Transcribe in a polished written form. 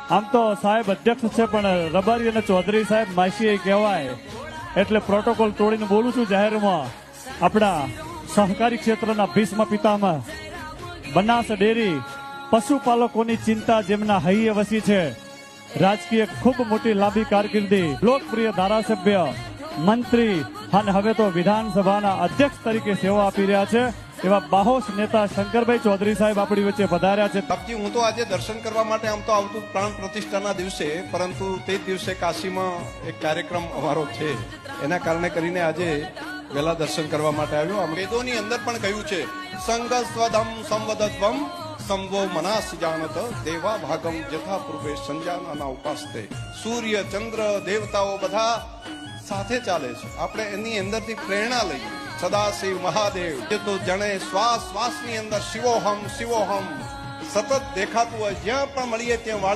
આમ તો સાહેબ અધ્યક્ષ છે, પણ રબારી અને ચૌધરી સાહેબ માસી કહેવાય એટલે પ્રોટોકોલ તોડીને બોલું છું જાહેરમાં. આપણા સહકારી ક્ષેત્રના ભીષ્મ પિતામહ, બનાસ ડેરી, પશુપાલકોની ચિંતા જેમના હૈયે વસી છે, રાજકીય ખૂબ મોટી લાંબી કારકિર્દી, લોકપ્રિય ધારાસભ્ય, મંત્રી અને હવે તો વિધાનસભાના અધ્યક્ષ તરીકે સેવા આપી રહ્યા છે એવા બાહોશ નેતા શંકરભાઈ ચૌધરી સાહેબ આપણી વચ્ચે પધાર્યા છે. બાપજી, હું તો આજે દર્શન કરવા માટે આમ તો આવતું પ્રાણ પ્રતિષ્ઠાના દિવસે, પરંતુ તે જ દિવસે કાશીમાં એક કાર્યક્રમ અમારો છે, એના કારણે કરીને આજે વહેલા દર્શન કરવા માટે આવ્યો. આ વેદોની અંદર પણ કહ્યું છે, સંગ સ્વધમ સંવદત્વમ સંવો મનાસ જાણત દેવા ભાગમ જથા પૂર્વે સંજાના ઉપાસતે. સૂર્ય, ચંદ્ર, દેવતાઓ બધા સાથે ચાલે છે. આપણે એની અંદરથી પ્રેરણા લઈએ. સદાશિવ મહાદેવ જે તો જણે શ્વાસ શ્વાસની અંદર શિવોહમ શિવોહમ સતત દેખાતું હોય, જ્યાં પણ મળીએ ત્યાં વાળી